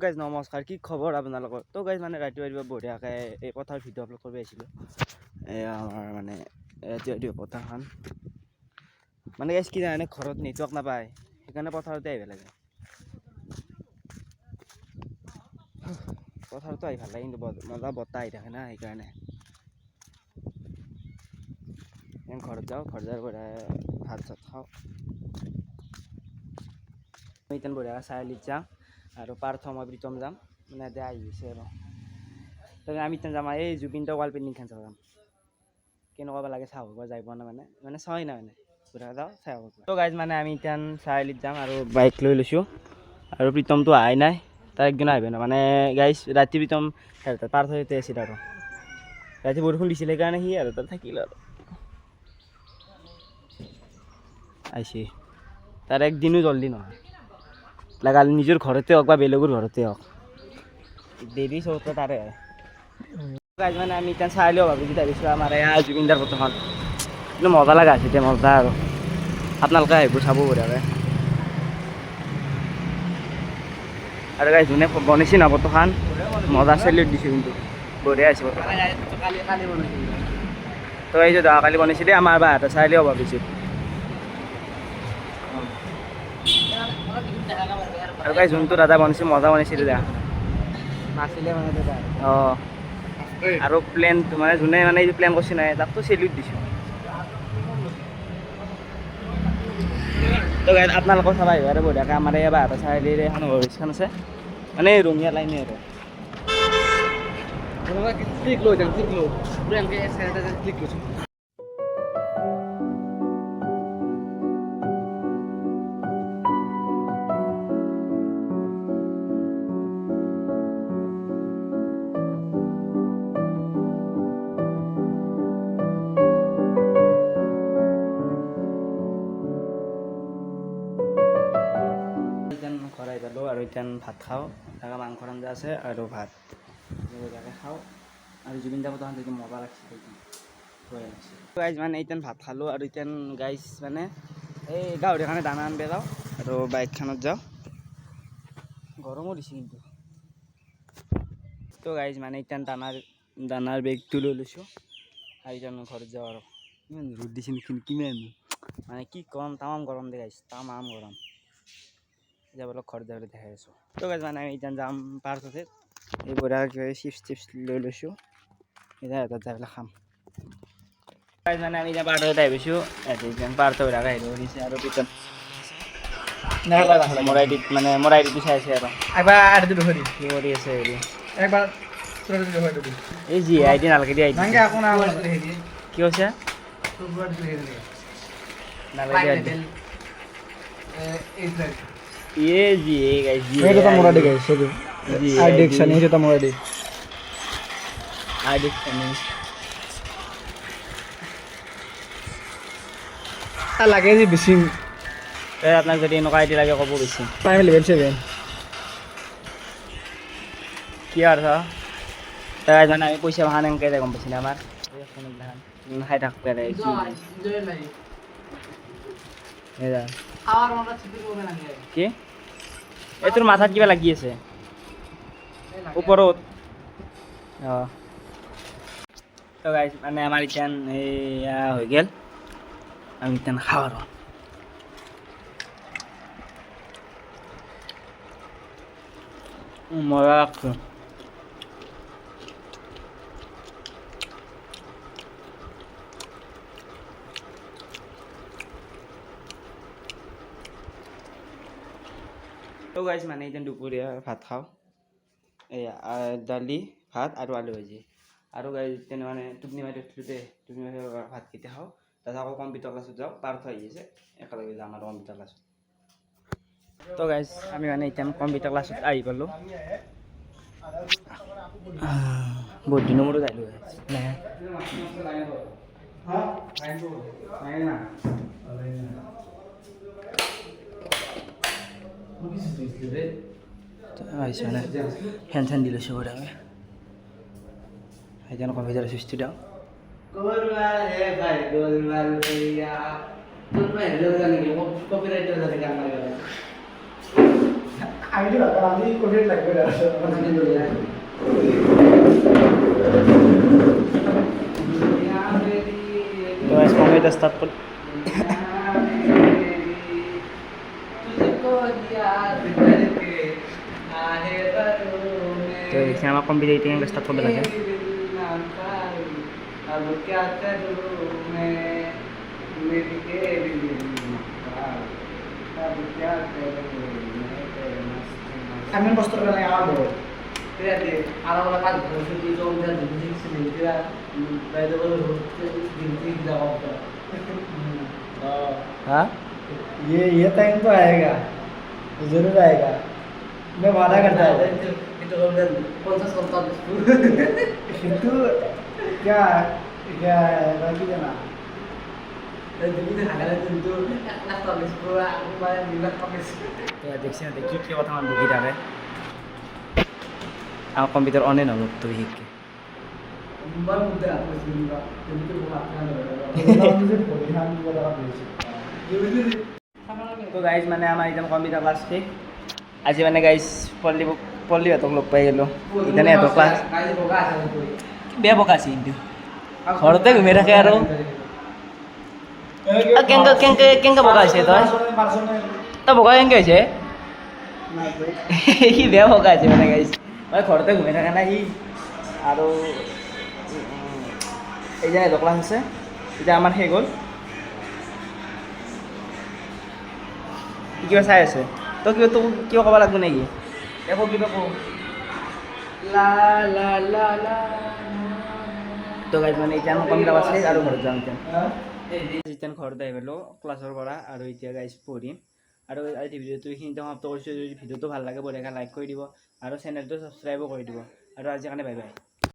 Guys নমস্কাৰ, কি খবৰ আপোনালোকৰ? তো গাইজ মানে ৰাতিপুৱা বঢ়িয়াকৈ এই পথাৰ ভিডিঅ' আপলোড কৰিব আহিছিলোঁ। আমাৰ মানে ৰাতিপুৱা পথাৰখন মানে গাইজ কি জানে, ঘৰত নেটৱৰ্ক নাপায়, সেইকাৰণে পথাৰতে আহিব লাগে। পথাৰতো আহি ভাল লাগে, কিন্তু মজা বতাহ আহি থাকে না, সেইকাৰণে ঘৰত যাওঁ, ঘৰত যাই ভাত চাত খাওঁ। এতিয়া বঢ়িয়াকৈ চাৰিআলিত যাম আৰু পাৰ্থ মই প্ৰীতম যাম, মানে এতিয়া আহি গৈছে আৰু আমি এতিয়া যাম এই জুবিন ৱাল পেইণ্টিংখন চাব যাম। কেনেকুৱা লাগে চাব যাই পোৱা নাই, মানে চোৱাই নাই, মানে ঘূৰা যাওঁ চাই হ'ব। তো গাইজ মানে আমি এতিয়া চাৰিআলিত যাম আৰু বাইক লৈ লৈছোঁ, আৰু প্ৰীতমটো অহাই নাই, তাৰ একদিন আহিব ন মানে গাইজ ৰাতি প্ৰীতম পাৰ্থ ইয়াতে আছিল আৰু ৰাতি বৰষুণ দিছিলে, সেইকাৰণে সি আৰু তাত থাকিল আৰু আহিছে। তাৰ একদিনো জল্দি নহয়, লাগাল নিজৰ ঘৰতে হওক বা বেলেগৰ ঘৰতে হওক, দেৰি চৌকা তাৰে হয়। মানে আমি এতিয়া চাৰিআলিও ভাবিছোঁ, তাৰপিছত আমাৰ এয়া জুবিনদাৰ ফটোখন কিন্তু মজা লগা আছে, এতিয়া মজা আৰু আপোনালোকে আহিব চাব বঢ়িয়াকৈ। আৰু গাইজ যোনে বনাইছে না ফটোখন, মজা চেলিউট দিছোঁ, কিন্তু বঢ়িয়া আছে ফটোখন। তো এই যে যোৱাকালি বনাইছিলে আমাৰ বাহঁতে চাৰিআলিও ভাবিছোঁ। আৰু গাইজ যোনটো দাদা বনাইছে মজা বনাইছিলে দা নাছিলে মানে দাদা। অঁ, আৰু প্লেন মানে যোনে মানে এই প্লেন কৰিছে নাই, তাকতো চেলিউট দিছোঁ। তো গাইজ আপোনালোকৰ চাব আহিব আৰু বঢ়িয়াকৈ আমাৰ এই বাহঁতৰ চাৰিআলিৰ এখন অফিচখন আছে, মানে ৰঙিয়া লাইনে আৰু ক্লিক লৈ যাম, ক্লিক লৈ ক্লিক লৈছোঁ। ঘৰ আহি পালোঁ আৰু এতিয়া ভাত খাওঁ, তাকে মাংসৰ আঞ্জা আছে আৰু ভাত তাকে খাওঁ। আৰু জুবিন দা ফটোখন দেখি মজা লাগিছে, গাইজ মানে এতিয়া ভাত খালোঁ আৰু এতিয়া গাইজ মানে এই গাহৰিৰ কাৰণে দানা আনিব যাওঁ আৰু বাইকখনত যাওঁ, গৰমো দিছে কিন্তু। তো গাইজ মানে এতিয়া দানাৰ বেগটো লৈ লৈছোঁ আৰু এতিয়া ঘৰত যাওঁ। আৰু কিমান ৰ'দ দিছে নেকি, কিমান মানে কি কম, তামাম গৰম দে গাইজ, তামাম গৰম। যাব ঘৰত যাবলৈ দেখাই আছোঁ। তো গাইজ মানে আমি এতিয়া যাম পাৰ্কতে, এই বঢ়িয়া চিপছ লৈ লৈছোঁ, এতিয়া সিহঁতত যাই পেলাই খাম। গাইজ মানে আমি এতিয়া পাৰ্কত আহি পাইছোঁ, এতিয়া পাৰ্কত বঢ়িয়াকৈ আহিব দিছে আৰু পিছত মোৰ আইডিটো চাই আছে আৰু একবাৰ কি কৰি আছে হেৰি একবাৰ এই জি আইডি নালাগে দিয়া, আইডি কি কৈছে নালাগে ये जी गाइस जी ये तो मोरा दे गाइस जी एडिक्शन है तो मोरा दे एडिक्शन है লাগে যে বেশি এ আপনার যদি এনেকুৱা আইডি লাগে কব বেশি টাইম লেভেল 7 কি আর তাই জানা আমি পয়সা ভান এনকে দে গম পাইছিনা আমার এই ফোন ধান খাই থাক করে কি জয় নাই এদা খাওয়ার মনটা ছিটি করবে না কি এই তোর মাথাত কিবা লাগি আছে উপৰত তো গাইজ মানে আমাৰ এতিয়া এয়া হৈ গ'ল, আমি এতিয়া খাওঁ আৰু মজা লাগছে। তো গাইজ মানে এতিয়া দুপৰীয়া ভাত খাওঁ, এয়া দালি ভাত আৰু আলু ভাজি। আৰু গাইজ তেনে মানে টোপনি মাৰি উঠোঁতে ভাতকেইটা খাওঁ, তাৰপিছত আকৌ কম্পিউটাৰ ক্লাছত যাওঁ, পাৰ্থ আহি আছে একেলগে যাম আৰু কম্পিউটাৰ ক্লাছত। তো গাইজ আমি মানে এতিয়া কম্পিউটাৰ ক্লাছত আহি পালোঁ, বহুত দিনৰ মূৰত আহিলোঁ। মানে ফেন চেন দি লৈছোঁ বাৰু আমি এতিয়া কম্পিউটাৰ চুইচটো দিওঁ। আমিতো ভাবো আমি কোভিড লাগবে না তো গাইস কমেডি স্টার্ট কর তো এখানে আমার কম্পিউটার এটিং স্টার্ট করতে লাগে अब क्या करूं मैं मेरी तेरी अब क्या करूं मैं तेरे मस्त আমি কষ্ট করে না আমার বড় Fíjate, ahora una parte, pero yo digo, ya te dije que se me queda, la de los दिन la otra. हाँ ये टाइम तो आएगा जरूर आएगा मैं वादा करता हूँ Itu kan konsep kontak किंतु क्या क्या lagi ना dan jadi ada tentu nak tulis pula aku bayar bilang pakai তো দেখছি না দেখি কি কথা আমার বকি থাকে আমার কম্পিউটার অনে না লোক তো হিকে Mbak muda aku sih Mbak, jadi itu bukan मुझे परिहान वाला भेज তো গাইজ মানে আমার একদম কম্পিউটার ক্লাস শেষ আজি মানে গাইজ পল্লী হেঁতক লগ পাই গেলোঁ ইতানে হেঁতক class Kali boga asal itu. বেয়া বকা আছে কিন্তু ঘৰতে ঘুমাই থাকে আৰু কেংকে বকা হৈছে তই তই বকা কেংকে হৈছে সি বেয়া বকা আছে মানে গাইজ মানে ঘৰতে ঘুমাই থাকে না সি আৰু এই যে হেঁতক ক্লাছ আছে এতিয়া আমাৰ শেষ হ'ল সি কিবা চাই আছে তই কিবা তোক কিবা ক'ব লাগিব নেকি একো কিবা কওঁ La la la la. তো গাইজ মানে এতিয়া মই কম্পিউটাৰ ক্লাছ শেষ আৰু ঘৰত যাম এতিয়া যেতিয়া ঘৰত আহি পালোঁ ক্লাছৰ পৰা আৰু এতিয়া গাইজ পঢ়িম আৰু আজি ভিডিঅ'টো এইখিনিতে সমাপ্ত কৰিছোঁ যদি ভিডিঅ'টো ভাল লাগে বঢ়িয়াকৈ লাইক কৰি দিব আৰু চেনেলটো ছাবস্ক্ৰাইবো কৰি দিব আৰু আজিৰ কাৰণে বাই বাই